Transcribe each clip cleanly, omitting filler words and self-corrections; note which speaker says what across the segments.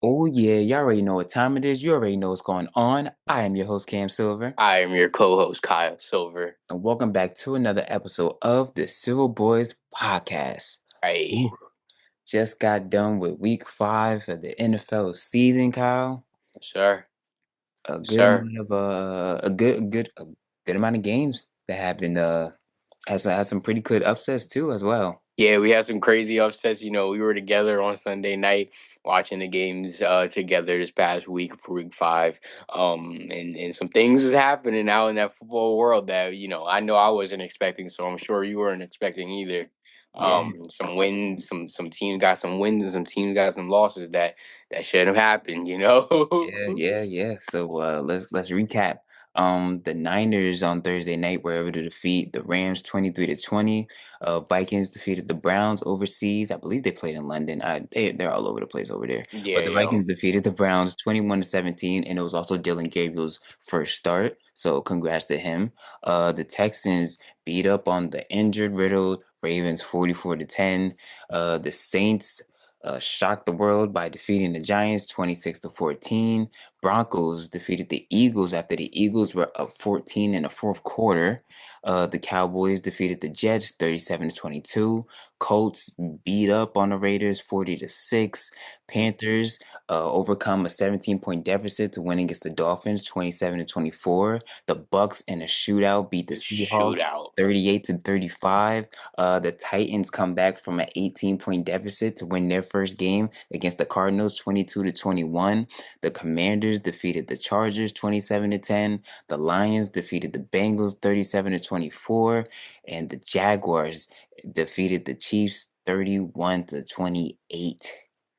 Speaker 1: Oh yeah, you already know what time it is. You already know what's going on. I am your host Cam Silver,
Speaker 2: I am your co-host, Kyle Silver.
Speaker 1: and welcome back to another episode of the Silver Boys Podcast.
Speaker 2: Hey,
Speaker 1: Ooh, just got done with Week 5 of the NFL season, Kyle.
Speaker 2: sir,
Speaker 1: A good
Speaker 2: sir.
Speaker 1: amount of a good amount of games that happened. Has some pretty good upsets too, as well.
Speaker 2: Yeah, we had some crazy upsets. We were together on Sunday night watching the games together this past week for week 5. And some things was happening out in that football world that, I know I wasn't expecting, so I'm sure you weren't expecting either.
Speaker 1: Yeah,
Speaker 2: Some wins, some teams got some wins and some teams got some losses that shouldn't have happened.
Speaker 1: yeah. So let's recap. The Niners on Thursday night were able to defeat the Rams 23-20. Vikings defeated the Browns overseas. I believe they played in London. They're all over the place over there.
Speaker 2: Yeah,
Speaker 1: But the
Speaker 2: yeah.
Speaker 1: Vikings defeated the Browns 21-17, and it was also Dylan Gabriel's first start. So congrats to him. The Texans beat up on the injured riddled Ravens 44-10. The Saints shocked the world by defeating the Giants 26-14. Broncos defeated the Eagles after the Eagles were up 14 in the fourth quarter. The Cowboys defeated the Jets 37-22. Colts beat up on the Raiders 40-6. Panthers overcome a 17-point deficit to win against the Dolphins 27-24. The Bucks in a shootout beat the Seahawks
Speaker 2: Shootout.
Speaker 1: 38-35. The Titans come back from an 18-point deficit to win their first game against the Cardinals 22-21. The Commanders defeated the Chargers 27-10. The Lions defeated the Bengals 37-24. And the Jaguars defeated the Chiefs 31-28.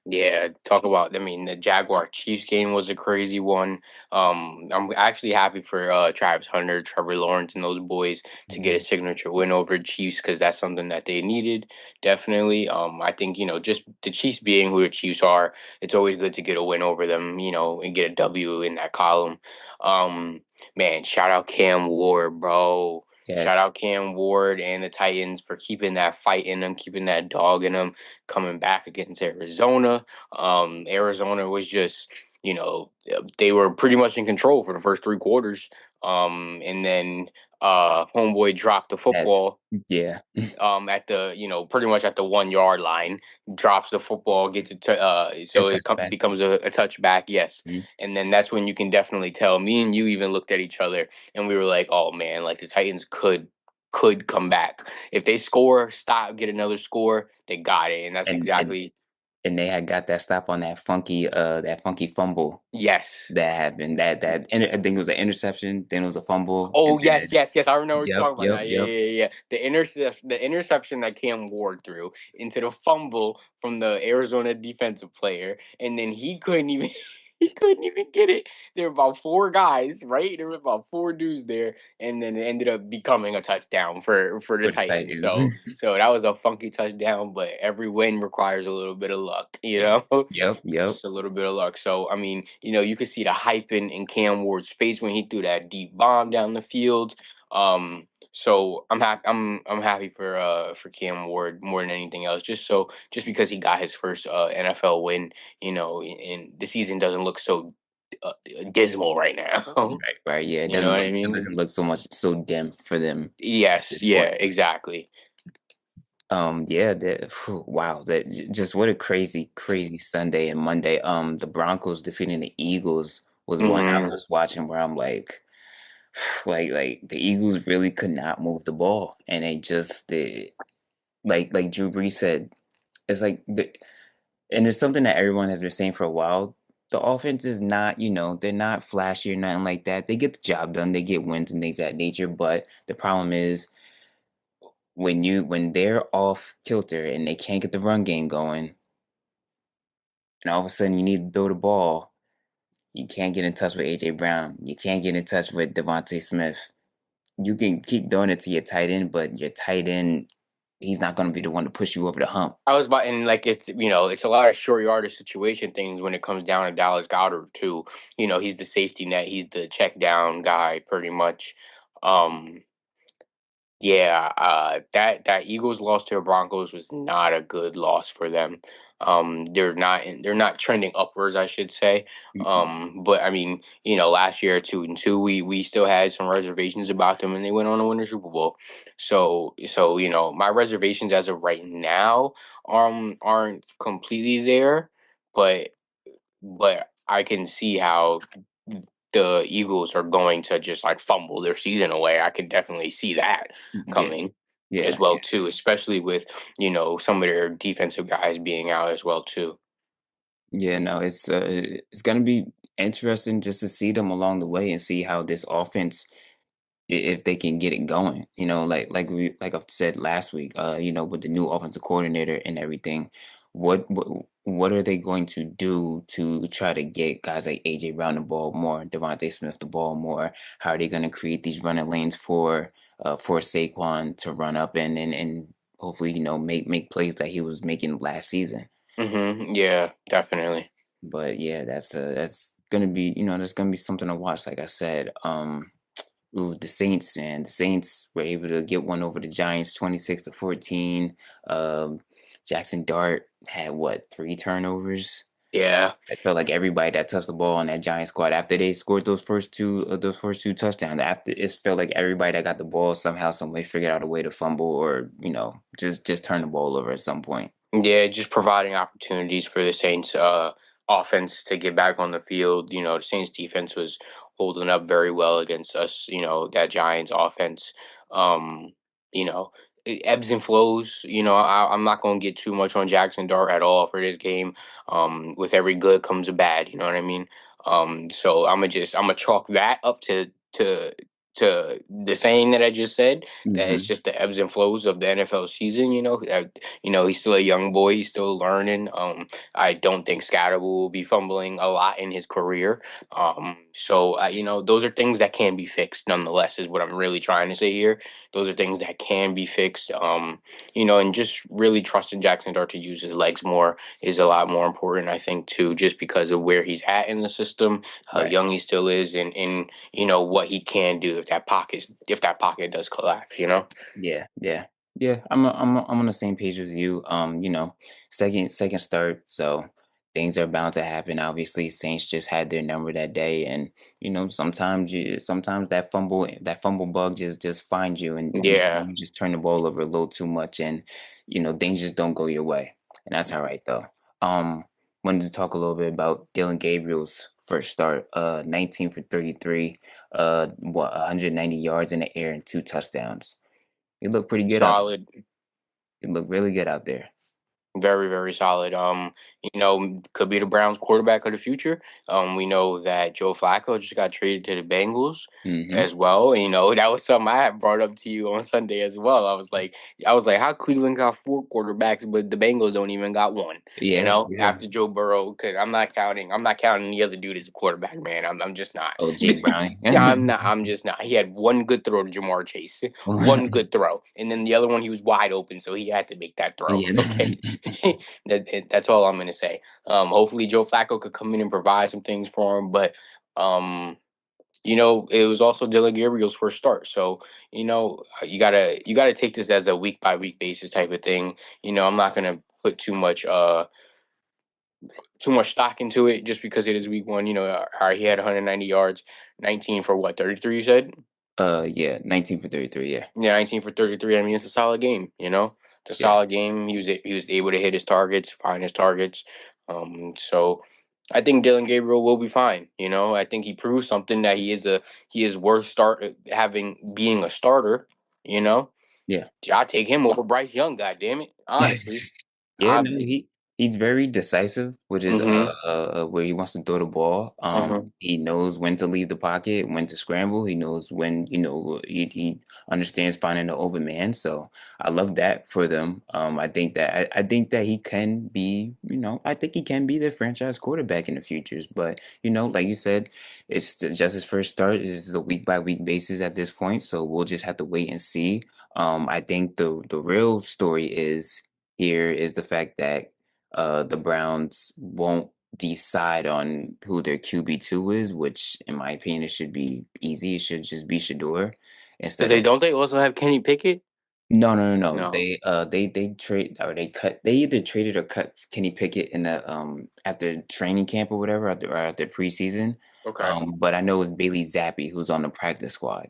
Speaker 2: Yeah, talk about. I mean, the Jaguar Chiefs game was a crazy one. I'm actually happy for Travis Hunter, Trevor Lawrence, and those boys to get a
Speaker 1: Mhm.
Speaker 2: signature win over the Chiefs because that's something that they needed definitely. I think just the Chiefs being who the Chiefs are, it's always good to get a win over them. And get a W in that column. Um, Man, shout out Cam Ward, bro. Shout
Speaker 1: Yes.
Speaker 2: out Cam Ward and the Titans for keeping that fight in them, keeping that dog in them, coming back against Arizona. Arizona was just, they were pretty much in control for the first 3 quarters. And then homeboy dropped the
Speaker 1: That,
Speaker 2: football
Speaker 1: yeah.
Speaker 2: at the pretty much at the 1 yard line, drops the football, gets it to
Speaker 1: A
Speaker 2: so
Speaker 1: touchback.
Speaker 2: becomes a touchback. Yes.
Speaker 1: Mhm.
Speaker 2: And then that's when you can definitely tell. Me and you even looked at each other and we were like, oh man, like the Titans could come back if they score, stop, get another score, they got it. And that's
Speaker 1: And and
Speaker 2: exactly.
Speaker 1: and they had got that stop on that funky fumble
Speaker 2: Yes.
Speaker 1: that happened. I think it was an interception, then it was a fumble, and
Speaker 2: Oh yes,
Speaker 1: then
Speaker 2: yes, yes. I remember what you're
Speaker 1: yep,
Speaker 2: talking about
Speaker 1: yep,
Speaker 2: now. Yeah,
Speaker 1: yep.
Speaker 2: yeah, yeah. The interception that Cam Ward threw into the fumble from the Arizona defensive player, and then he couldn't even he couldn't even get it. There were about 4 guys, right? There were about 4 dudes there, and then it ended up becoming a touchdown for the
Speaker 1: For the
Speaker 2: Titans.
Speaker 1: Titans.
Speaker 2: So that was a funky touchdown, but every win requires a little bit of luck.
Speaker 1: Yep, yep.
Speaker 2: Just a little bit of luck. So I mean, you could see the hype in Cam Ward's face when he threw that deep bomb down the field. So I'm happy. I'm happy for Cam Ward more than anything else. Just because he got his first NFL win, and the season doesn't look so dismal right now.
Speaker 1: Right, right. Yeah, it
Speaker 2: You know
Speaker 1: doesn't
Speaker 2: what
Speaker 1: look
Speaker 2: I
Speaker 1: it
Speaker 2: mean?
Speaker 1: doesn't look so dim for them at
Speaker 2: Yes.
Speaker 1: this
Speaker 2: Yeah.
Speaker 1: point.
Speaker 2: Exactly.
Speaker 1: Yeah, wow, just what a crazy Sunday and Monday. The Broncos defeating the Eagles was one I
Speaker 2: Hmm.
Speaker 1: was watching where I'm like, like the Eagles really could not move the ball, and they just did. Like Drew Brees said, it's like and it's something that everyone has been saying for a while. The offense is not, they're not flashy or nothing like that. They get the job done, they get wins and things of that nature. But the problem is when they're off kilter and they can't get the run game going, and all of a sudden you need to throw the ball, you can't get in touch with AJ Brown, you can't get in touch with Devontae Smith. You can keep doing it to your tight end, but your tight end, he's not going to be the one to push you over the hump.
Speaker 2: I was about, and like it's a lot of short yardage situation things when it comes down to Dallas Goddard too. He's the safety net, he's the check down guy pretty much. Um, yeah, that Eagles loss to the Broncos was not a good loss for them. They're not trending upwards, I should say.
Speaker 1: Mhm.
Speaker 2: But I mean, last year 2-2, we still had some reservations about them, and they went on to win the Super Bowl. So my reservations as of right now aren't completely there, but I can see how the Eagles are going to just like fumble their season away. I could definitely see that
Speaker 1: Yeah,
Speaker 2: coming as
Speaker 1: yeah,
Speaker 2: well too, especially with some of their defensive guys being out as well too.
Speaker 1: yeah. No, it's gonna be interesting just to see them along the way and see how this offense, if they can get it going. Like I've said last week, with the new offensive coordinator and everything, what are they going to do to try to get guys like AJ Brown the ball more, Devontae Smith the ball more? How are they going to create these running lanes for Saquon to run up and hopefully make plays that he was making last season?
Speaker 2: Yeah, definitely.
Speaker 1: But yeah, that's gonna be that's gonna be something to watch. Like I said, ooh, the Saints, man. The Saints were able to get one over the Giants 26-14. Um, Jackson Dart had what, three turnovers?
Speaker 2: Yeah.
Speaker 1: I felt like everybody that touched the ball on that Giant squad after they scored those first two touchdowns. After it felt like everybody that got the ball somehow, some way figured out a way to fumble or just turn the ball over at some point.
Speaker 2: Yeah, just providing opportunities for the Saints offense to get back on the field. The Saints defense was holding up very well against us, that Giants offense. Um, you know, it ebbs and flows. I'm not going to get too much on Jackson Dart at all for this game. With every good comes a bad, you know what I mean? So I'm gonna chalk that up to the saying that I just said, that it's
Speaker 1: Hmm.
Speaker 2: just the ebbs and flows of the NFL season. He's still a young boy. He's still learning. I don't think Scatterable will be fumbling a lot in his career. Those are things that can be fixed. Nonetheless, is what I'm really trying to say here. Those are things that can be fixed. And just really trusting Jackson Dart to use his legs more is a lot more important, I think, too, just because of where he's at in the system, how
Speaker 1: Right.
Speaker 2: young he still is, and what he can do if that pocket does collapse.
Speaker 1: Yeah, yeah, yeah. I'm on the same page with you. Second start, so things are bound to happen. Obviously, Saints just had their number that day, and sometimes that fumble bug just finds you, and
Speaker 2: Yeah.
Speaker 1: you just turn the ball over a little too much, and things just don't go your way, and that's all right though. Um, Wanted to talk a little bit about Dylan Gabriel's first start. 19 for 33, 190 yards in the air and two touchdowns. He looked pretty good out there.
Speaker 2: Solid.
Speaker 1: He looked really good out there.
Speaker 2: Very, very solid. Could be the Browns quarterback of the future. We know that Joe Flacco just got traded to the Bengals
Speaker 1: Mhm.
Speaker 2: as well. And, that was something I had brought up to you on Sunday as well. I was like, how Cleveland got four quarterbacks, but the Bengals don't even got one.
Speaker 1: Yeah, yeah.
Speaker 2: After Joe Burrow, because I'm not counting the other dude as a quarterback, man. I'm just not.
Speaker 1: Oh, Jake Browning.
Speaker 2: Yeah, I'm not. I'm just not. He had one good throw to Jamar Chase, one good throw, and then the other one he was wide open, so he had to make that throw.
Speaker 1: Yeah.
Speaker 2: Okay. That's all I'm gonna say. Hopefully Joe Flacco could come in and provide some things for him, but um, it was also Dylan Gabriel's first start, so you gotta take this as a week by week basis type of thing. I'm not gonna put too much stock into it just because it is week one. All right, he had 190 yards, 19 for what, 33? You said.
Speaker 1: Yeah, 19 for 33, yeah.
Speaker 2: Yeah, 19 for 33. I mean, it's a solid game. It's a
Speaker 1: Yeah.
Speaker 2: solid game. He was able to hit his targets, find his targets. So I think Dylan Gabriel will be fine. I think he proved something that he is worth having being a starter. You know,
Speaker 1: Yeah.
Speaker 2: I take him over Bryce Young. God damn it, honestly.
Speaker 1: Yeah,
Speaker 2: I.
Speaker 1: no, he's very decisive with his
Speaker 2: Mhm.
Speaker 1: where he wants to throw the ball.
Speaker 2: Mhm.
Speaker 1: He knows when to leave the pocket, when to scramble. He knows when he understands finding the open man. So I love that for them. I think that he can be I think he can be their franchise quarterback in the futures. But like you said, just his first start. This is a week by week basis at this point. So we'll just have to wait and see. I think the real story here is the fact that the Browns won't decide on who their QB2 is, which, in my opinion, it should be easy. It should just be Shador
Speaker 2: Because
Speaker 1: instead
Speaker 2: they
Speaker 1: of
Speaker 2: don't they also have Kenny Pickett.
Speaker 1: No, no, no, no.
Speaker 2: No.
Speaker 1: They trade or they cut. They either traded or cut Kenny Pickett in the after training camp or whatever after preseason.
Speaker 2: Okay.
Speaker 1: But I know it's Bailey Zappi who's on the practice squad.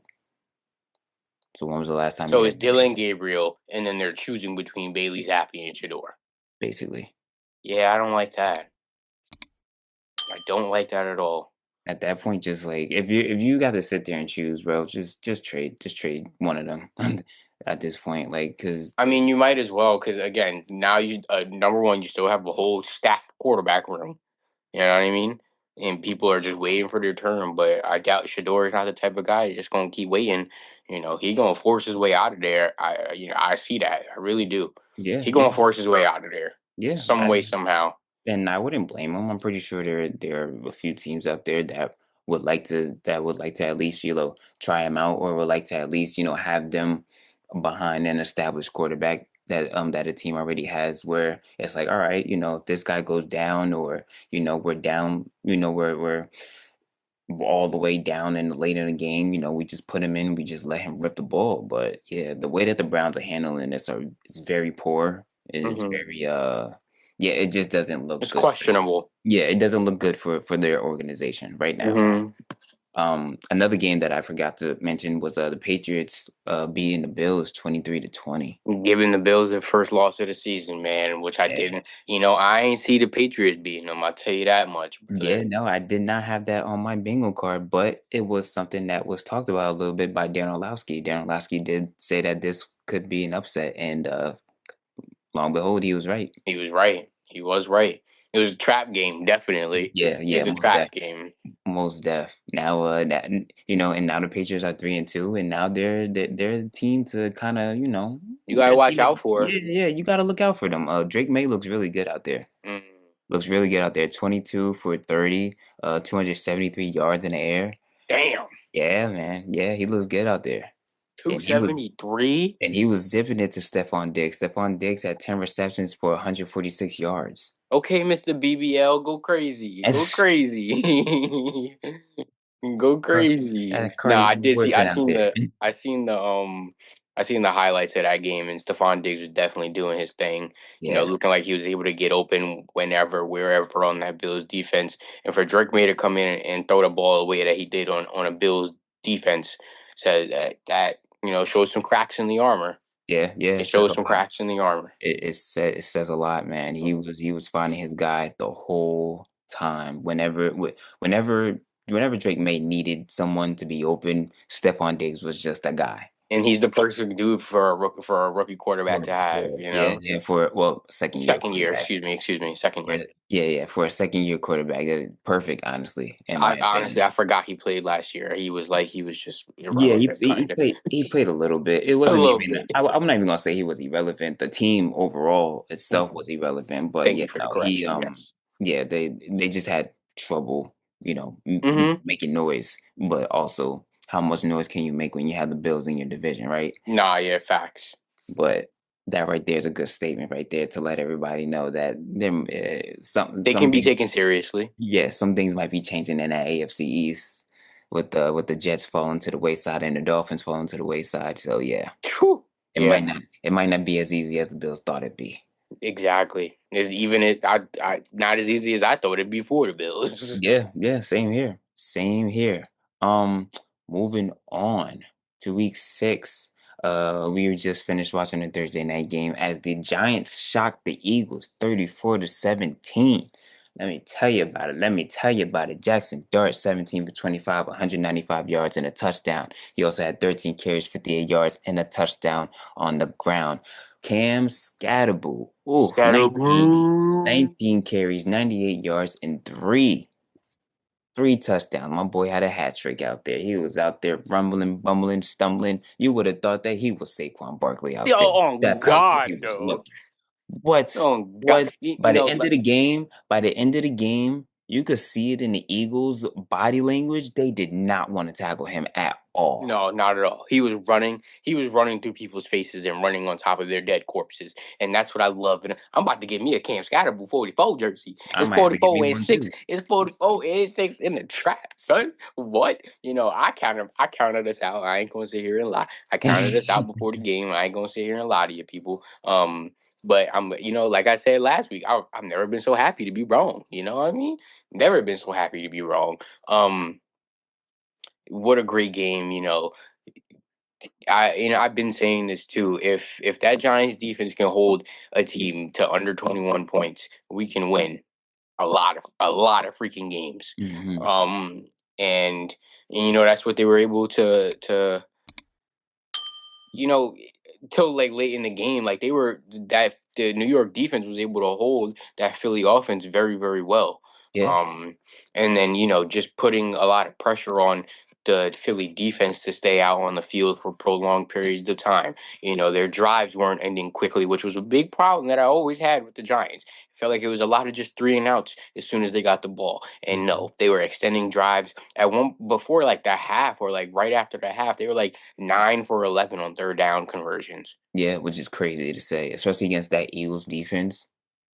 Speaker 1: So when was the last time he
Speaker 2: So
Speaker 1: got
Speaker 2: it's
Speaker 1: traded?
Speaker 2: Dylan Gabriel, and then they're choosing between Bailey Zappi and Shador.
Speaker 1: Basically,
Speaker 2: Yeah, I don't like that. I don't like that at all.
Speaker 1: at that point, just like if you got to sit there and choose, bro, just trade one of them at this point, like because
Speaker 2: I mean, you might as well because again, now you number one, you still have a whole stacked quarterback room. You know what I mean? And people are just waiting for their turn. But I doubt Shador is not the type of guy that's just gonna keep waiting. He gonna force his way out of there. I see that. I really do.
Speaker 1: yeah,
Speaker 2: He
Speaker 1: yeah,
Speaker 2: gonna force his way out of there
Speaker 1: yeah.
Speaker 2: some way somehow.
Speaker 1: And I wouldn't blame him. I'm pretty sure there are a few teams out there that would like to at least try him out or would like to at least have them behind an established quarterback that a team already has where it's like all right if this guy goes down or we're down we're all the way down in the late in the game we just put him in, we just let him rip the ball. But yeah, the way that the Browns are handling this are it's very poor. It's
Speaker 2: Hmm.
Speaker 1: very yeah, it just doesn't look
Speaker 2: It's
Speaker 1: good.
Speaker 2: questionable.
Speaker 1: Yeah, it doesn't look good for their organization right now.
Speaker 2: Hmm.
Speaker 1: Another game that I forgot to mention was the Patriots beating the Bills 23-20.
Speaker 2: Giving the Bills their first loss of the season, man, which I
Speaker 1: Yeah.
Speaker 2: didn't. I ain't see the Patriots beating them. I'll tell you that much,
Speaker 1: Yeah,
Speaker 2: brother.
Speaker 1: no, I did not have that on my bingo card, but it was something that was talked about a little bit by Dan Orlovsky. Dan Orlovsky did say that this could be an upset, and long and behold, he was right.
Speaker 2: He was right. He was right. It was a trap game, definitely.
Speaker 1: Yeah, yeah,
Speaker 2: It's a trap game.
Speaker 1: most def. Now, and now the Patriots are 3-2, and now they're a team to kind of,
Speaker 2: You gotta
Speaker 1: a team
Speaker 2: watch
Speaker 1: that,
Speaker 2: out for.
Speaker 1: yeah, yeah, you got to look out for them. Drake May looks really good out there.
Speaker 2: Mm,
Speaker 1: Looks really good out there. 22 for 30, 273 yards in the air.
Speaker 2: damn.
Speaker 1: Yeah, man. Yeah, he looks good out there. And he was
Speaker 2: 273?
Speaker 1: and he was zipping it to Stephon Diggs. Stephon Diggs had 10 receptions for 146 yards.
Speaker 2: Okay, Mr. BBL, go crazy. Go
Speaker 1: That's
Speaker 2: crazy. Go crazy. No,
Speaker 1: Cardi
Speaker 2: I
Speaker 1: B
Speaker 2: did see
Speaker 1: working out there.
Speaker 2: I seen the I seen the highlights of that game, and Stephon Diggs was definitely doing his thing,
Speaker 1: Yeah,
Speaker 2: looking like he was able to get open whenever, wherever on that Bills defense. And for Drake May to come in and throw the ball away that he did on a Bills defense says that shows some cracks in the armor.
Speaker 1: yeah, yeah.
Speaker 2: It
Speaker 1: It says
Speaker 2: shows
Speaker 1: a
Speaker 2: some
Speaker 1: lot.
Speaker 2: cracks in the armor.
Speaker 1: It says a lot, man. He was finding his guy the whole time. Whenever Drake May needed someone to be open, Stephon Diggs was just a guy.
Speaker 2: And he's the perfect dude for a rookie quarterback to have,
Speaker 1: Yeah, yeah, for second year
Speaker 2: Second year,
Speaker 1: quarterback.
Speaker 2: excuse me, second year.
Speaker 1: Yeah, for a second year quarterback, perfect, honestly, in my
Speaker 2: I honestly,
Speaker 1: opinion.
Speaker 2: I forgot he played last year. He was just
Speaker 1: Yeah, he
Speaker 2: irrelevant,
Speaker 1: he he
Speaker 2: kind of.
Speaker 1: played he played a little bit. It
Speaker 2: A
Speaker 1: wasn't
Speaker 2: little
Speaker 1: even
Speaker 2: bit.
Speaker 1: I'm not even gonna say he was irrelevant. The team overall itself was irrelevant, but
Speaker 2: Thank
Speaker 1: yeah,
Speaker 2: you for the
Speaker 1: no, he
Speaker 2: correction. Yes.
Speaker 1: yeah, they just had trouble,
Speaker 2: Mm-hmm.
Speaker 1: making noise, but also how much noise can you make when you have the Bills in your division, right?
Speaker 2: Nah, yeah, facts.
Speaker 1: But that right there is a good statement right there to let everybody know that them
Speaker 2: They
Speaker 1: some
Speaker 2: can be
Speaker 1: things,
Speaker 2: taken seriously.
Speaker 1: yeah, some things might be changing in that AFC East with the Jets falling to the wayside and the Dolphins falling to the wayside. So yeah,
Speaker 2: Phew.
Speaker 1: it
Speaker 2: Yeah,
Speaker 1: might not be as easy as the Bills thought it'd be.
Speaker 2: exactly. Is even it I not as easy as I thought it'd be for the Bills.
Speaker 1: Yeah, yeah, same here. Same here. Um, moving on to week 6. We were just finished watching the Thursday night game as the Giants shocked the Eagles 34-17. Let me tell you about it. Let me tell you about it. Jackson Dart, 17 for 25, 195 yards and a touchdown. He also had 13 carries, 58 yards, and a touchdown on the ground. Cam Scatterbull, ooh,
Speaker 2: Scatterboo.
Speaker 1: 19 carries, 98 yards, and three touchdowns. My boy had a hat trick out there. He was out there rumbling, bumbling, stumbling. You would have thought that he was Saquon Barkley out
Speaker 2: Yo,
Speaker 1: there.
Speaker 2: oh
Speaker 1: That's how good he
Speaker 2: God,
Speaker 1: was
Speaker 2: no.
Speaker 1: looking. What?
Speaker 2: Oh God,
Speaker 1: What? By the end of the game, You could see it in the Eagles' body language. They did not want to tackle him at all.
Speaker 2: No, not at all. He was running. He was running through people's faces and running on top of their dead corpses, and that's what I love. And I'm about to get me a Cam Scatterbull 44 jersey.
Speaker 1: I
Speaker 2: It's
Speaker 1: might have to give
Speaker 2: 44
Speaker 1: me
Speaker 2: and
Speaker 1: one
Speaker 2: six.
Speaker 1: too.
Speaker 2: It's 44 and six in the trap, son. What? I counted us out. I ain't gonna sit here and lie. I counted us out before the game. I ain't gonna sit here and lie to you people. But like I said last week, I've never been so happy to be wrong. You know what I mean? Never been so happy to be wrong. What a great game. I've been saying this too. If that Giants defense can hold a team to under 21 points, we can win a lot of freaking games.
Speaker 1: Hmm.
Speaker 2: Um and that's what they were able to you know, till like late in the game, like that the New York defense was able to hold that Philly offense very, very well.
Speaker 1: Yeah.
Speaker 2: Um, and then just putting a lot of pressure on the Philly defense to stay out on the field for prolonged periods of time. Their drives weren't ending quickly, which was a big problem that I always had with the Giants. Felt like it was a lot of just three and outs as soon as they got the ball. And
Speaker 1: Mhm.
Speaker 2: no, they were extending drives at one before like the half or like right after the half. They were like 9 for 11 on third down conversions.
Speaker 1: Yeah, which is crazy to say, especially against that Eagles defense.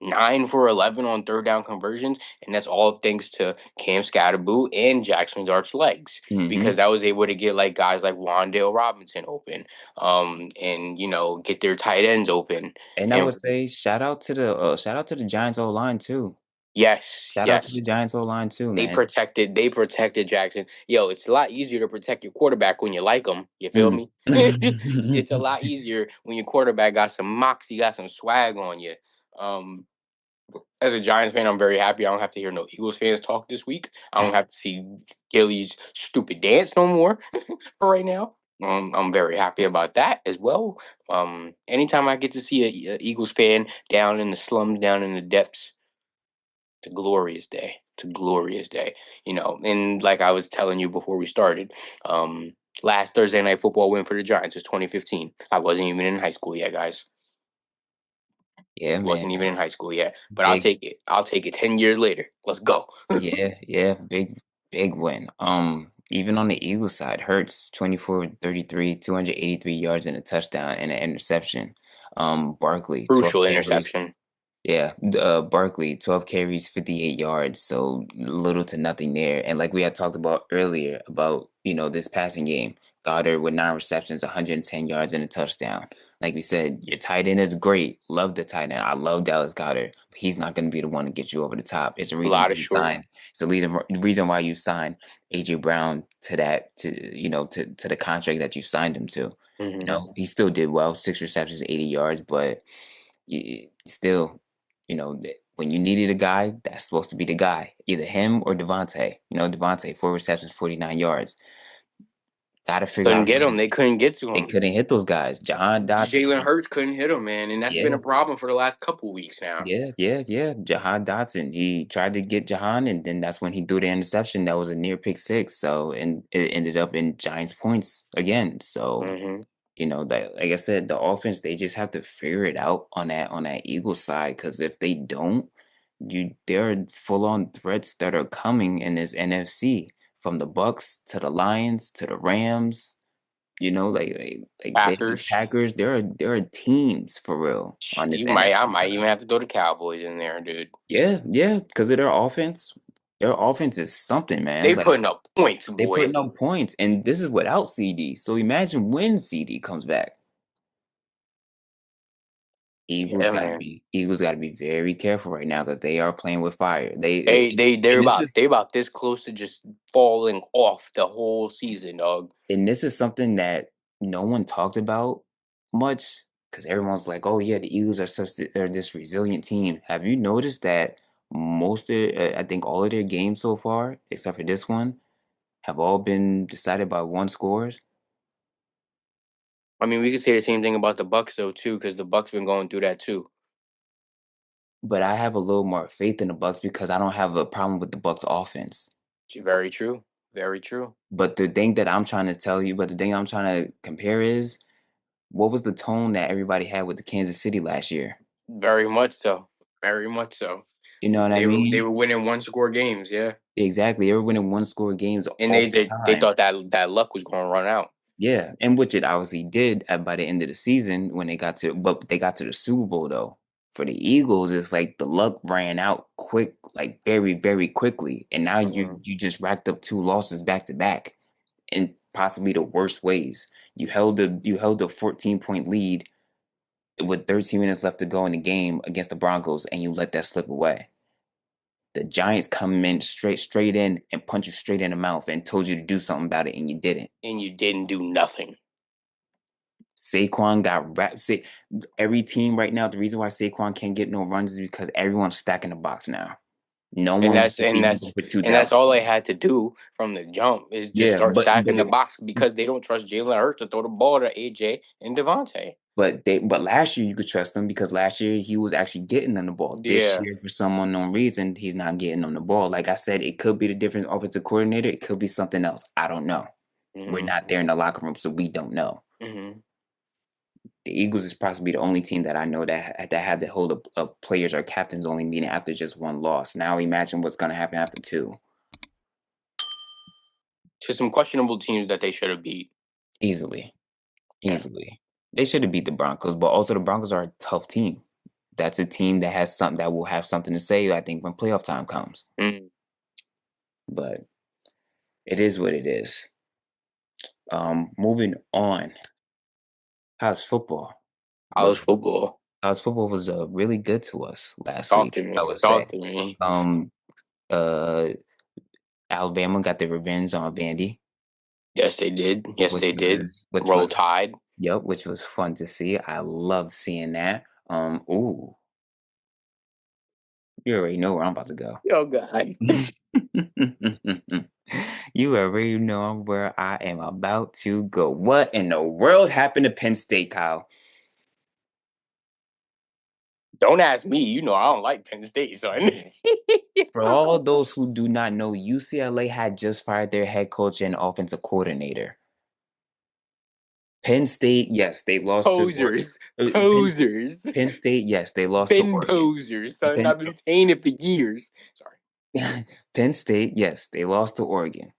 Speaker 2: 9 for 11 on third down conversions, and that's all thanks to Cam Scatterboo and Jackson Dart's legs, because
Speaker 1: Hmm.
Speaker 2: that was able to get like guys like Wandale Robinson open, and get their tight ends open.
Speaker 1: And I
Speaker 2: And
Speaker 1: would say shout out to the Giants O line too.
Speaker 2: yes,
Speaker 1: Shout out to
Speaker 2: yes,
Speaker 1: the Giants O line too,
Speaker 2: they
Speaker 1: man.
Speaker 2: protected Jackson. Yo, it's a lot easier to protect your quarterback when you like him. You feel
Speaker 1: Mm.
Speaker 2: me? It's a lot easier when your quarterback got some moxie, got some swag on you. Um, As a Giants fan, I'm very happy. I don't have to hear no Eagles fans talk this week. I don't have to see Gilly's stupid dance no more for right now. I'm very happy about that as well. Anytime I get to see a Eagles fan down in the slums, down in the depths, it's a glorious day. It's a glorious day. And like I was telling you before we started, last Thursday night football win for the Giants was 2015. I wasn't even in high school yet, guys.
Speaker 1: Yeah,
Speaker 2: Wasn't
Speaker 1: man.
Speaker 2: even in high school yet, but I'll
Speaker 1: Big
Speaker 2: take it. I'll take it 10 years later. Let's go.
Speaker 1: Yeah, yeah, big win. Even on the Eagles side, Hurts 24-33, 283 yards and a touchdown and an interception. Barkley, 12
Speaker 2: Crucial
Speaker 1: carries.
Speaker 2: interception.
Speaker 1: Yeah, Barkley, 12 carries, 58 yards, so little to nothing there. And like we had talked about earlier about, this passing game, Goddard with 9 receptions, 110 yards and a touchdown. Like we said, your tight end is great. Love the tight end. I love Dallas Goddard, but he's not going to be the one to get you over the top. It's the
Speaker 2: A
Speaker 1: reason
Speaker 2: lot
Speaker 1: why
Speaker 2: of
Speaker 1: you
Speaker 2: short.
Speaker 1: signed. It's the reason why you signed AJ Brown to the contract that you signed him to.
Speaker 2: Hmm.
Speaker 1: He still did well, 6 receptions, 80 yards, but still, when you needed a guy, that's supposed to be the guy, either him or Devontae. Devontae, 4 receptions, 49 yards. Got to figure
Speaker 2: Couldn't
Speaker 1: out a
Speaker 2: get
Speaker 1: way to.
Speaker 2: him. They couldn't get to
Speaker 1: They
Speaker 2: him.
Speaker 1: couldn't hit those guys. Jahan Dotson.
Speaker 2: Jalen Hurts couldn't hit him, man, and that's been
Speaker 1: Yeah,
Speaker 2: a problem for the last couple weeks now.
Speaker 1: yeah, yeah, yeah. Jahan Dotson. He tried to get Jahan, and then that's when he threw the interception. That was a near pick six. So, and it ended up in Giants points again. So,
Speaker 2: Hmm.
Speaker 1: that like I said, the offense they just have to figure it out on that Eagles side because if they don't, there are full on threats that are coming in this NFC from the Bucks to the Lions to the Rams. The
Speaker 2: Packers.
Speaker 1: Packers. There are teams for real on this
Speaker 2: I
Speaker 1: NFC
Speaker 2: might even
Speaker 1: side.
Speaker 2: have to throw the Cowboys in there, dude.
Speaker 1: Yeah, yeah, because of their offense. Their offense is something, man.
Speaker 2: They
Speaker 1: Like
Speaker 2: putting up points,
Speaker 1: they
Speaker 2: boy.
Speaker 1: putting up points, and this is without CD. So imagine when CD comes back.
Speaker 2: Yeah, man.
Speaker 1: Eagles got to be very careful right now because they are playing with fire.
Speaker 2: They're
Speaker 1: And this
Speaker 2: about
Speaker 1: is
Speaker 2: they about this close to just falling off the whole season, dog.
Speaker 1: and this is something that no one talked about much because everyone's like, "Oh yeah, the Eagles are this resilient team." Have you noticed that I think all of their games so far, except for this one, have all been decided by one scores?
Speaker 2: I mean, we could say the same thing about the Bucks though too, because the Bucks been going through that too.
Speaker 1: But I have a little more faith in the Bucks because I don't have a problem with the Bucks offense.
Speaker 2: Very true. Very true.
Speaker 1: But the thing I'm trying to compare is what was the tone that everybody had with the Kansas City last year?
Speaker 2: Very much so. Very much so.
Speaker 1: You know what I
Speaker 2: They
Speaker 1: mean?
Speaker 2: were winning one score games, yeah,
Speaker 1: Exactly. They were winning one score games
Speaker 2: and
Speaker 1: all
Speaker 2: they
Speaker 1: the time.
Speaker 2: thought that luck was going to run out.
Speaker 1: Yeah, and which it obviously did by the end of the season when they got to, but they got to the Super Bowl though. For the Eagles, it's like the luck ran out quick, like very, very quickly, and now
Speaker 2: Mhm.
Speaker 1: you just racked up two losses back to back in possibly the worst ways. You held a 14-point lead with 13 minutes left to go in the game against the Broncos, and you let that slip away. The Giants come in straight in and punch you straight in the mouth and told you to do something about it, and you didn't.
Speaker 2: And you didn't do nothing.
Speaker 1: Saquon got wrapped. Every team right now, the reason why Saquon can't get no runs is because everyone's stacking the box now. No
Speaker 2: And
Speaker 1: one wants
Speaker 2: that's
Speaker 1: to see
Speaker 2: and
Speaker 1: him go
Speaker 2: that's
Speaker 1: for
Speaker 2: and that's
Speaker 1: 2,000.
Speaker 2: all they had to do from the jump is just
Speaker 1: Yeah,
Speaker 2: start stacking the box because they don't trust Jalen Hurts to throw the ball to AJ and Devontae.
Speaker 1: but last year you could trust him because last year he was actually getting them the ball. This
Speaker 2: Yeah.
Speaker 1: year, for some unknown reason, he's not getting them the ball. Like I said, it could be the different offensive coordinator. It could be something else. I don't know. We're
Speaker 2: Hmm.
Speaker 1: not there in the locker room, so we don't know.
Speaker 2: Hmm.
Speaker 1: The Eagles is possibly the only team that I know that had to hold a players or captains only meeting after just one loss. Now imagine what's going to happen after two.
Speaker 2: To some questionable teams that they should have beat.
Speaker 1: Easily,
Speaker 2: Yeah.
Speaker 1: easily. They should have beat the Broncos, but also the Broncos are a tough team. That's a team that has something that will have something to say, I think, when playoff time comes.
Speaker 2: Mm.
Speaker 1: But it is what it is. Moving on. How's football?
Speaker 2: College
Speaker 1: What
Speaker 2: football.
Speaker 1: How's football was really good to us last
Speaker 2: Talk
Speaker 1: week,
Speaker 2: to
Speaker 1: I
Speaker 2: me.
Speaker 1: would say.
Speaker 2: Talk to me.
Speaker 1: Um, uh, Alabama got their revenge on Vandy,
Speaker 2: Yes, they did. Yes,
Speaker 1: which
Speaker 2: they did.
Speaker 1: which
Speaker 2: Roll
Speaker 1: was
Speaker 2: Tide.
Speaker 1: yep, which was fun to see. I loved seeing that. Ooh, you already know where I'm about to go.
Speaker 2: Oh God.
Speaker 1: You already know where I am about to go. What in the world happened to Penn State, Kyle?
Speaker 2: Don't ask me. You know I don't like Penn State, son.
Speaker 1: For all those who do not know, UCLA had just fired their head coach and offensive coordinator. Penn State, yes, they lost to
Speaker 2: Posers.
Speaker 1: Penn,
Speaker 2: Posers.
Speaker 1: Penn State, yes, they lost to
Speaker 2: Penn
Speaker 1: Oregon.
Speaker 2: posers, son.
Speaker 1: Penn,
Speaker 2: I've been saying it for years. Sorry.
Speaker 1: Penn State, yes, they lost to Oregon.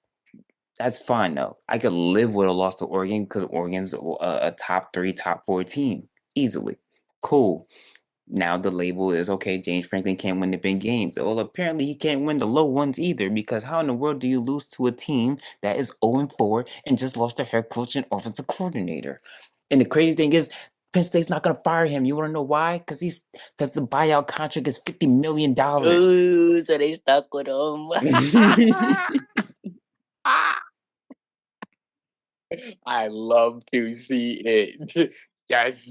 Speaker 1: That's fine though. I could live with a loss to Oregon because Oregon's a top three, top four team easily. Cool. Now the label is okay. James Franklin can't win the big games. Well, apparently he can't win the low ones either because how in the world do you lose to a team that is 0-4 and just lost their head coach and offensive coordinator? And the crazy thing is, Penn State's not gonna fire him. You want to know why? Because the buyout contract is $50 million.
Speaker 2: Ooh, so they stuck with him. I love to see it. Yes,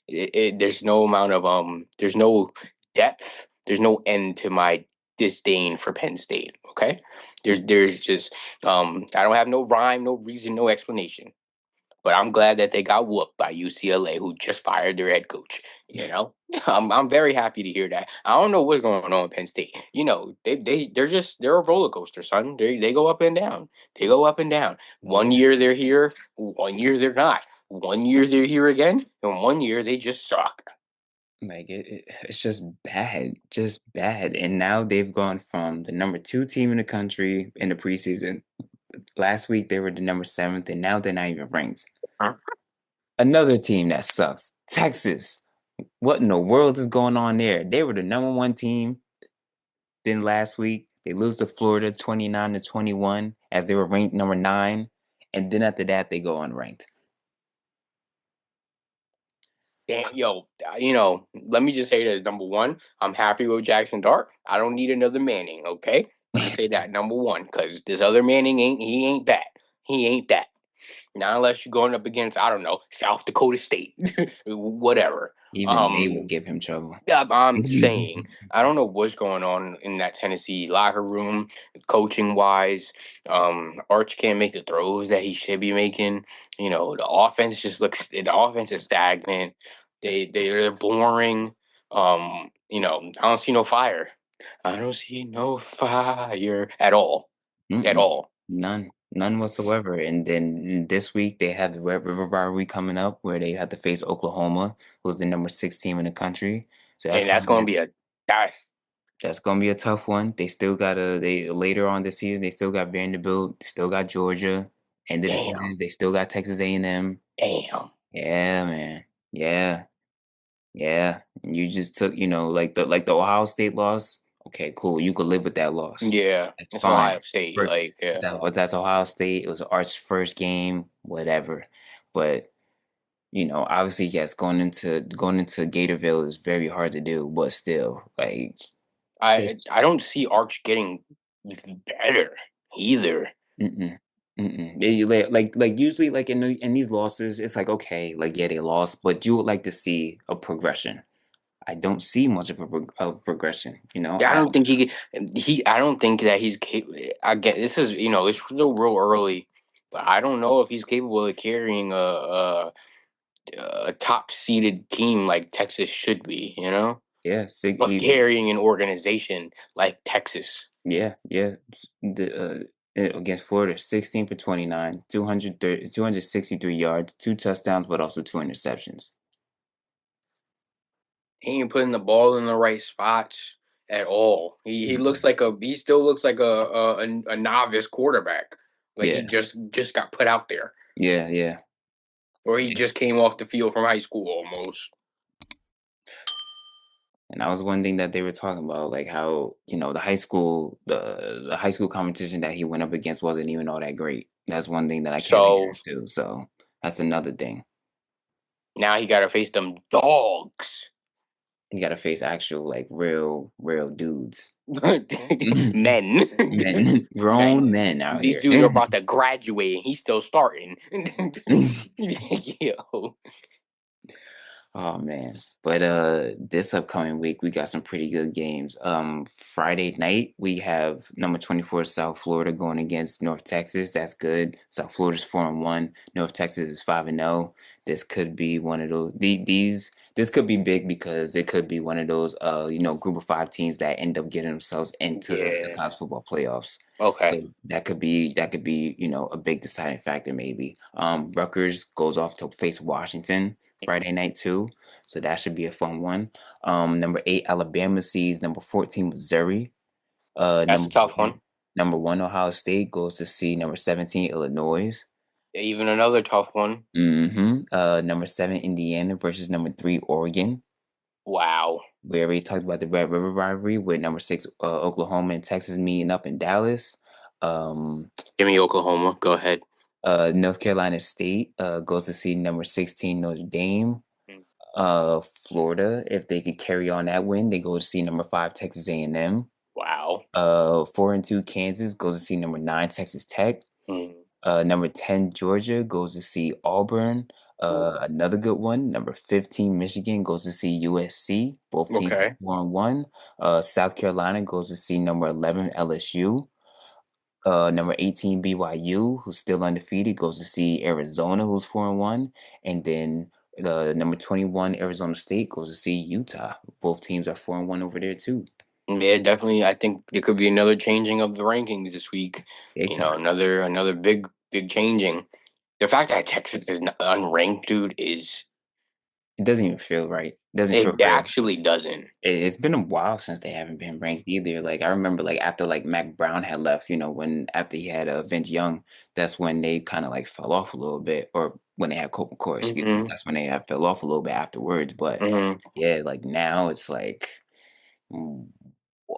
Speaker 2: there's no amount of there's no depth, there's no end to my disdain for Penn State. Okay, there's just I don't have no rhyme, no reason, no explanation. But I'm glad that they got whooped by UCLA, who just fired their head coach. You know, I'm very happy to hear that. I don't know what's going on with Penn State. You know, they're a roller coaster, son. They go up and down. They go up and down. One
Speaker 1: Yeah.
Speaker 2: year they're here, one year they're not. One year they're here again, and one year they just suck.
Speaker 1: Like it's just bad. And now they've gone from the number two team in the country in the preseason. Last week they were the number seventh, and now they're not even ranked. Another team that sucks, Texas. What in the world is going on there? They were the number one team. Then last week they lose to Florida 29-21 as they were ranked number 9, and then after that they go unranked.
Speaker 2: Damn, yo, let me just say this. Number one, I'm happy with Jackson Dart. I don't need another Manning, okay? Let me say that, number one, because this other Manning ain't that. He ain't that. Not unless you're going up against, I don't know, South Dakota State, whatever.
Speaker 1: Even they will give him trouble.
Speaker 2: Yeah, I'm saying, I don't know what's going on in that Tennessee locker room, coaching wise. Arch can't make the throws that he should be making. The offense is stagnant. They're boring. I don't see no fire. I don't see no fire at all. At
Speaker 1: Mm-mm.
Speaker 2: all.
Speaker 1: None whatsoever. And then this week they have the Red River rivalry coming up where they have to face Oklahoma, who's the number 6 team in the country. So that's
Speaker 2: And that's
Speaker 1: gonna be
Speaker 2: gonna be a That's
Speaker 1: That's gonna be a tough one. They still got they later on this season. They still got Vanderbilt. Still got Georgia. End of the
Speaker 2: damn,
Speaker 1: season, they still got Texas A&M.
Speaker 2: damn.
Speaker 1: Yeah, man. Yeah, yeah. You just took, like the Ohio State loss. Okay, cool. You could live with that loss.
Speaker 2: Yeah,
Speaker 1: That's
Speaker 2: it's
Speaker 1: fine.
Speaker 2: Ohio State.
Speaker 1: For,
Speaker 2: Like, yeah.
Speaker 1: that's Ohio State. It was Art's first game, whatever. But obviously, yes, going into Gatorville is very hard to do. But still, like,
Speaker 2: I don't see Arch getting better either.
Speaker 1: mm-mm. Mm-mm. Like usually like in these losses, it's like okay, like yeah, they lost, but you would like to see a progression. I don't see much of progression.
Speaker 2: Yeah, I don't think he. I don't think that he's capable. I get this is it's still real early, but I don't know if he's capable of carrying a top seeded team like Texas should be.
Speaker 1: Yeah, sig
Speaker 2: Of carrying an organization like Texas.
Speaker 1: yeah, yeah. Against Florida, 16 for 29, 263 yards, two touchdowns, but also two interceptions.
Speaker 2: He ain't putting the ball in the right spots at all. He still looks like a novice quarterback. Like he
Speaker 1: Yeah,
Speaker 2: just got put out there,
Speaker 1: yeah, yeah.
Speaker 2: or he just came off the field from high school almost.
Speaker 1: And that was one thing that they were talking about, like how the high school competition that he went up against wasn't even all that great. That's one thing that I kept
Speaker 2: So
Speaker 1: hearing too. So that's another thing.
Speaker 2: now he got to face them dogs,
Speaker 1: You got to face actual like real dudes,
Speaker 2: men,
Speaker 1: men,
Speaker 2: men.
Speaker 1: grown men out
Speaker 2: These
Speaker 1: here.
Speaker 2: dudes are about to graduate, and he's still starting. Yo,
Speaker 1: Oh man. But this upcoming week we got some pretty good games. Friday night we have number 24 South Florida going against North Texas. That's good. South Florida's 4-1. North Texas is 5-0. This could be one of those this could be big because it could be one of those group of 5 teams that end up getting themselves into the
Speaker 2: yeah,
Speaker 1: college football playoffs.
Speaker 2: okay.
Speaker 1: So that could be a big deciding factor maybe. Rutgers goes off to face Washington Friday night too, so that should be a fun one. Number 8 Alabama sees number 14 Missouri.
Speaker 2: That's a
Speaker 1: Number
Speaker 2: tough
Speaker 1: one
Speaker 2: one.
Speaker 1: number 1 Ohio State goes to see number 17 Illinois.
Speaker 2: Even another tough one.
Speaker 1: Number 7 Indiana versus number 3 Oregon.
Speaker 2: Wow.
Speaker 1: We already talked about the Red River rivalry with number 6 Oklahoma and Texas meeting up in Dallas. Um,
Speaker 2: Give me Oklahoma. Go ahead.
Speaker 1: North Carolina State goes to see number 16 Notre Dame.
Speaker 2: Mm.
Speaker 1: Florida, if they could carry on that win, they go to see number 5 Texas A&M.
Speaker 2: Wow.
Speaker 1: 4-2 Kansas goes to see number 9 Texas Tech.
Speaker 2: Mm.
Speaker 1: Number 10 Georgia goes to see Auburn.
Speaker 2: Ooh.
Speaker 1: Another good one. Number 15 Michigan goes to see USC. Both teams
Speaker 2: Okay.
Speaker 1: 4-1. South Carolina goes to see number 11 LSU. Number 18 BYU, who's still undefeated, goes to see Arizona, who's 4-1, and then number 21 Arizona State goes to see Utah. Both teams are 4-1 over there too.
Speaker 2: Yeah, definitely. I think there could be another changing of the rankings this week.
Speaker 1: Big time.
Speaker 2: Another big changing. The fact that Texas is unranked, dude, is
Speaker 1: It doesn't even feel right. It doesn't feel
Speaker 2: it
Speaker 1: real.
Speaker 2: actually doesn't.
Speaker 1: It's been a while since they haven't been ranked either. Like I remember, like after like Mac Brown had left, when after he had Vince Young, that's when they kind of like fell off a little bit, or when they had Colt McCoy, excuse me,
Speaker 2: Hmm.
Speaker 1: that's when they fell off a little bit afterwards. But
Speaker 2: Hmm.
Speaker 1: yeah, like now it's mm,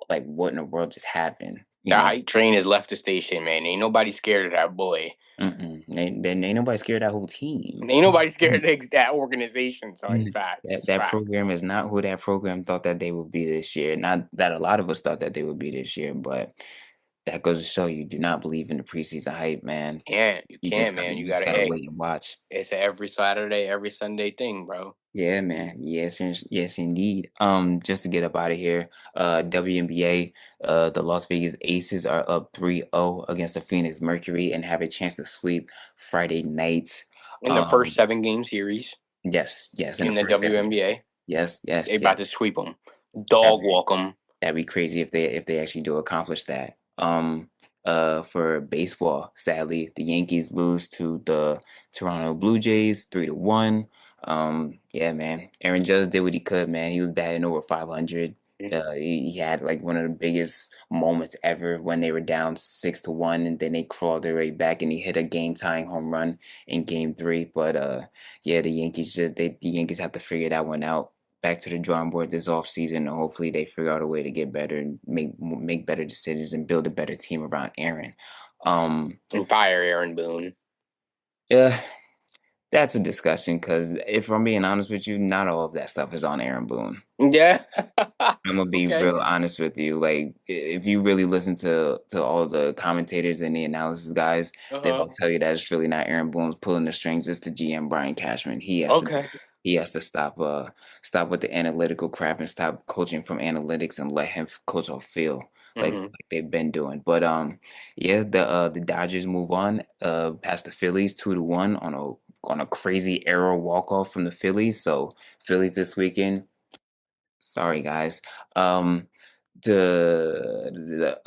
Speaker 1: like what in the world just happened?
Speaker 2: The hype train has left the station, man. Ain't nobody scared of that boy.
Speaker 1: Ain't nobody scared of that whole team.
Speaker 2: Ain't nobody scared of that organization, son.
Speaker 1: Mm.
Speaker 2: Facts.
Speaker 1: That
Speaker 2: Facts.
Speaker 1: program is not who that program thought that they would be this year. Not that a lot of us thought that they would be this year, but that goes to show you do not believe in the preseason hype, man.
Speaker 2: You
Speaker 1: You just
Speaker 2: can't,
Speaker 1: gotta
Speaker 2: man.
Speaker 1: you
Speaker 2: You
Speaker 1: just
Speaker 2: gotta,
Speaker 1: gotta
Speaker 2: hey,
Speaker 1: wait and watch.
Speaker 2: it's a every Saturday, every Sunday thing, bro.
Speaker 1: Yeah, man. Yes, indeed. Just to get up out of here, WNBA, the Las Vegas Aces are up 3-0 against the Phoenix Mercury and have a chance to sweep Friday night.
Speaker 2: In the first
Speaker 1: Um,
Speaker 2: 7 game series
Speaker 1: yes, in the
Speaker 2: in the
Speaker 1: first 7 games.
Speaker 2: WNBA,
Speaker 1: Yes,
Speaker 2: they
Speaker 1: yes,
Speaker 2: about to
Speaker 1: yes.
Speaker 2: sweep them,
Speaker 1: That'd
Speaker 2: dog
Speaker 1: be,
Speaker 2: walk them.
Speaker 1: that'd be crazy if they actually do accomplish that. For baseball, sadly, the Yankees lose to the Toronto Blue Jays 3-1. Yeah, man. Aaron Judge did what he could, man. He was batting over 500. He had like one of the biggest moments ever when they were down 6-1, and then they crawled their way back, and he hit a game tying home run in Game 3. But yeah, the Yankees have to figure that one out. Back to the drawing board this offseason, and hopefully they figure out a way to get better and make better decisions and build a better team around Aaron. Um,
Speaker 2: And fire Aaron Boone.
Speaker 1: yeah, that's a discussion because if I'm being honest with you, not all of that stuff is on Aaron Boone.
Speaker 2: Yeah.
Speaker 1: I'm gonna be
Speaker 2: Okay.
Speaker 1: real honest with you. Like, if you really listen to all the commentators and the analysis guys, they'll
Speaker 2: Uh-huh.
Speaker 1: all tell you that it's really not Aaron Boone's pulling the strings. It's the GM Brian Cashman.
Speaker 2: Okay.
Speaker 1: He has to stop with the analytical crap and stop coaching from analytics and let him coach off feel
Speaker 2: Hmm.
Speaker 1: like they've been doing. But yeah, the Dodgers move on past the Phillies 2-1 on a crazy arrow walk off from the Phillies. So Phillies this weekend. Sorry, guys. Um,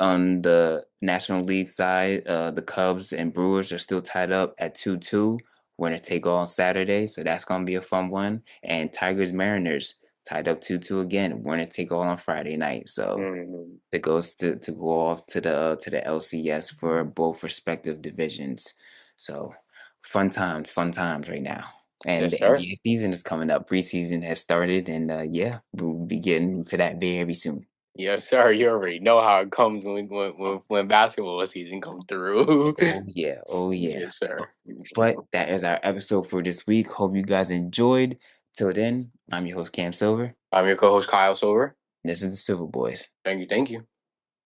Speaker 1: on the National League side, the Cubs and Brewers are still tied up at 2-2. We're gonna take all Saturday, so that's gonna be a fun one. And Tigers Mariners tied up 2-2 again. We're gonna take all on Friday night. So
Speaker 2: Hmm.
Speaker 1: it goes to go off to the LCS for both respective divisions. So fun times right now. And
Speaker 2: Yes,
Speaker 1: the
Speaker 2: sir.
Speaker 1: NBA season is coming up. Preseason has started, and yeah, we'll be getting to that very soon.
Speaker 2: Yes, sir. You already know how it comes when basketball season comes through.
Speaker 1: Oh yeah, oh yeah.
Speaker 2: Yes, sir.
Speaker 1: But that is our episode for this week. Hope you guys enjoyed. Till then, I'm your host Cam Silver.
Speaker 2: I'm your co-host Kyle Silver.
Speaker 1: This is the Silver Boys.
Speaker 2: Thank you. Thank you.